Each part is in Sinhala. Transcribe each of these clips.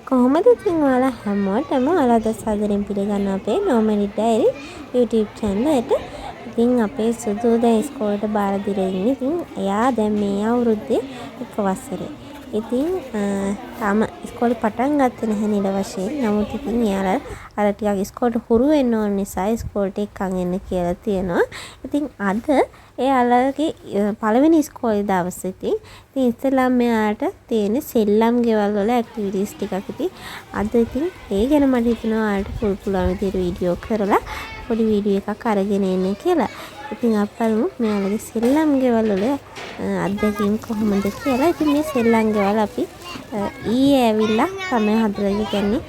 කොහොමද ඉතින් ඔයාලා හැමෝටම ඔයාලා සාදරයෙන් පිළිගන්න අපේ Nomadic Diary YouTube channel එකට. ඉතින් අපේ සුදු දැන් ඉස්කෝලේට බාර දීලා ඉන්නේ. ඉතින් එයා දැන් මේ අවුරුද්දේ 1 වසරේ. ඉතින් තාම ඉස්කෝලේ පටන් ගත්තේ නැහැ නිල වශයෙන්. නමුත් ඉතින් එයාලා අර ටිකක් ඉස්කෝලේට හුරු වෙන්න ඕන නිසා ඉස්කෝලේට එක්කන් එන්න කියලා තියෙනවා. ඉතින් අද එයාලගේ පළවෙනි ඉස්කෝලේ දවසේ ඉතින් ඉස්සෙල්ලාම මෙයාට තියෙන සෙල්ලම් ගෙවල් වල ඇක්ටිවිටීස් ටිකක් ඉතින් අද ඉතින් ඒ ගැන මට හිතෙනවා ඔයාලට පුළුවන් විදිහට වීඩියෝ කරලා පොඩි වීඩියෝ එකක් අරගෙන එන්න කියලා. ඉතින් අපලු මෙයාලගේ සෙල්ලම් ගෙවල් වල අත්දැකීම් කොහොමද කියලා. ඉතින් මේ සෙල්ලම් ගෙවල් අපි ඊයේ ඇවිල්ලා තමයි හදලා කියන්නේ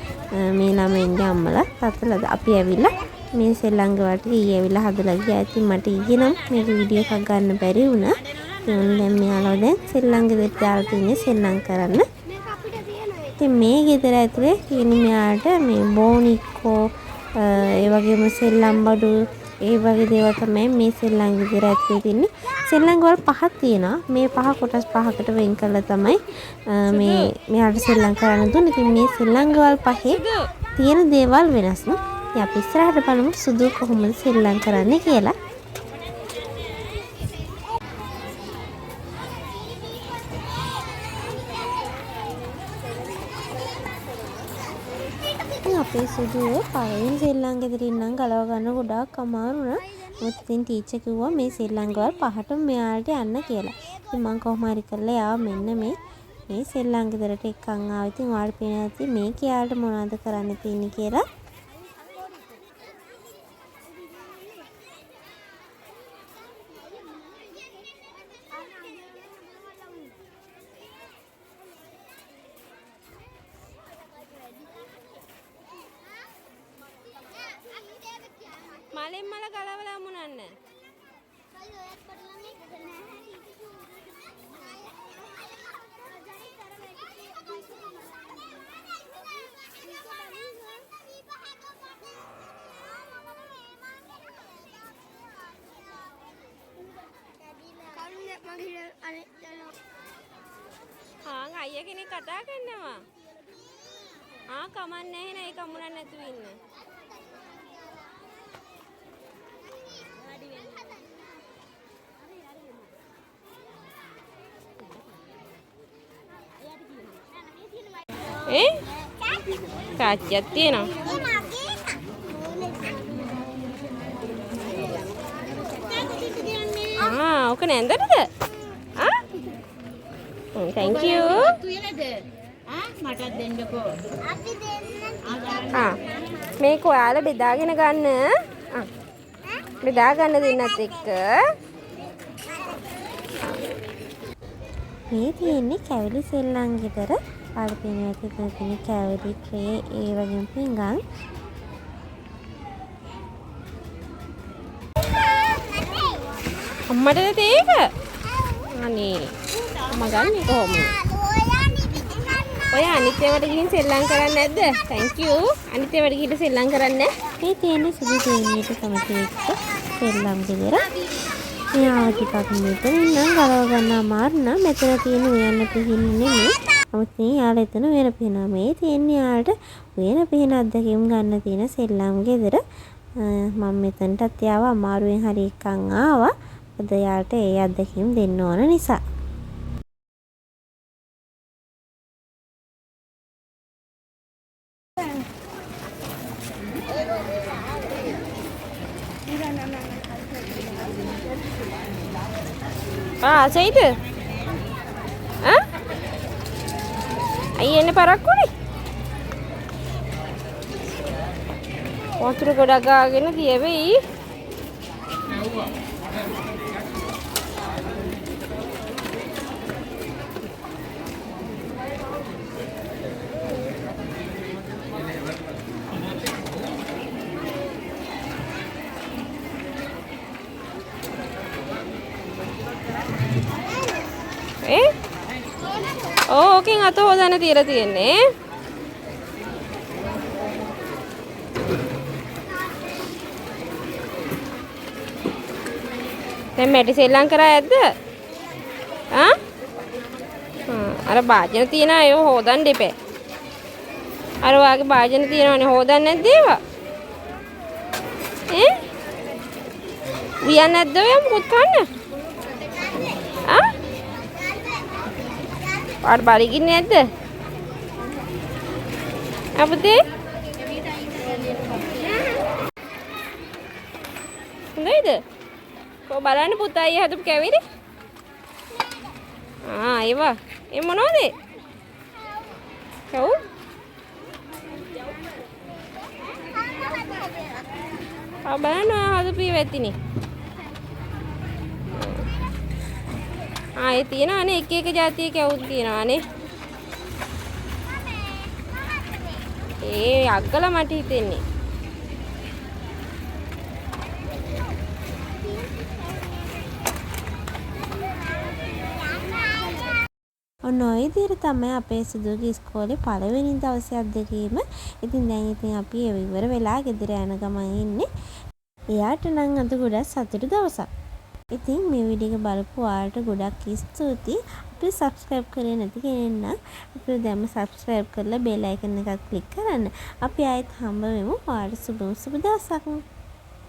මේ ළමයින්ගේ අම්මලා තාත්තලා අපි ඇවිල්ලා මේ සෙල්ලම් ගෙවල් ටික ඊයේ ඇවිල්ලා හදලා ගියා. ඉතින් මට ඊයේ නම් මේක වීඩියෝ එකක් ගන්න බැරි වුණා. ඉතින් දැන් මෙයාලා දැන් සෙල්ලම් ගෙදරට දාලා තින්නේ සෙල්ලම් කරන්න. ඉතින් මේ ගෙදර ඇතුලේ තියෙන මෙයාට මේ බෝනික්කෝ ඒ වගේම සෙල්ලම් බඩු ඒ වගේ දේවල් තමයි මේ සෙල්ලම් ගෙදර ඇතුලේ තියෙන්නේ. සෙල්ලම් ගෙවල් පහක් තියෙනවා. මේ පහ කොටස් පහකට වෙන් කරලා තමයි මේ මෙයාට සෙල්ලම් කරන්න දුන්නේ. ඉතින් මේ සෙල්ලම් ගෙවල් පහේ තියෙන දේවල් වෙනස්. ඉතින් අපි ඉස්සරහට බලමු සුදු කොහොමද සෙල්ලම් කරන්නේ කියලා. අපේ සුදු පළවෙනි සෙල්ලම් ගෙදරින් නම් ගලව ගන්න ගොඩාක් අමාරු නා. මොකද ඉතින් ටීචර් කිව්වා මේ සෙල්ලම් ගෙවල් පහටම මෙයාලට යන්න කියලා. ඉතින් මම කොහොම හරි කරලා යාව මෙන්න මේ සෙල්ලම් ගෙදරට එක්කන් ආවා. ඉතින් ඔයාලට පේනවා ඇති මේ කියාලට මොනවද කරන්න තියෙන්නේ කියලා. මලෙන් මල ගලවලා මුනන්න. අයියා කෙනෙක් කතා කරනවා. කමන්නේ නැහැ ඒක මුනන්න නැතුව ඉන්න. කාච්චියක් තියෙනවා. ඕක නැන්දටද? thank you. මටත් දෙන්නකෝ. අපි දෙන්න. මේක ඔයාලා බෙදාගෙන ගන්න. බෙදා ගන්න දෙන්නත් එක්ක. මේ තියෙන්නේ කැවිලි සෙල්ලම් ගෙදර. ආල්පිනේ තියෙන කැවිලි ට්‍රේ ඒ වගේම පිංගන්. අම්මටද තේක? අනේ අම්මා ගන්නේ කොහොමද? ඔය අනිත් ඒවාට ගිහින් සෙල්ලම් කරන්නේ නැද්ද? thank you. අනිත් ඒවාට ගිහින් සෙල්ලම් කරන්නේ. මේ තියෙන්නේ සුදු දෙන්නේට තමයි එක්ක සෙල්ලම් ගෙදර. මෙයා ටිකක් මෙතන ඉන්න ගලව ගන්න අමාරු නම් මෙතන තියෙන උයන්න පිහින්න නෙමෙයි. නමුත් මේ යාළ එතන වෙන පිහිනවා. මේ තියෙන්නේ යාළට වෙන පිහින අත්දැකීම් ගන්න තියෙන සෙල්ලම් ගෙදර. මම මෙතනටත් යාව අමාරුවෙන් හරි එක්කන් ආවා. අද යාළට ඒ අත්දැකීම් දෙන්න ඕන නිසා. සයිද? අයියා එන්න පරක්කුනේ. වතුර ගොඩක් ගාගෙන තියවෙයි. ඕකෙන් අත හොදන්න තියලා තියෙන්නේ. දැන් මැටි සෙල්ලම් කරා ඇද්ද? අර භාජන තියෙන අය හොදන්න දෙපේ. අර වාගේ භාජන තියෙනවනේ හොදන්නේ නැද්ද ඒවා? ඈ? වියන් නැද්ද ඔය මොකද කන්න? ආ? පාට බලිගින්නේ නැද්ද? අපතේ? හොඳයිද? කො බලන්න පුතා අයියා හදපු කැවිලි? ඒවා. ඒ මොනවද? කව්? බලන්න හදපු වෙතිනේ. ඒ තියෙනවානේ එක එක જાතිය කැවුත් තියෙනවානේ. අග්ගලා මට හිතෙන්නේ. ඔන්න ඔය විදිහට තමයි අපේ සුදුගේ ඉස්කෝලේ පළවෙනි දවසේ අත්දැකීම. ඉතින් දැන් අපි ඉවර වෙලා ගෙදර යන ගමන් ඉන්නේ. එයාට නම් අද ගොඩක් සතුටු දවසක්. ඉතින් මේ වීඩියෝ එක බලපු ඔයාලට ගොඩක් ස්තුතියි. අපිට subscribe කරේ නැති කෙනෙක් නම් අපිට දැන්ම subscribe කරලා bell icon එකක් click කරන්න. අපි ආයෙත් හම්බ වෙමු. ඔයාලට සුබ දවසක්.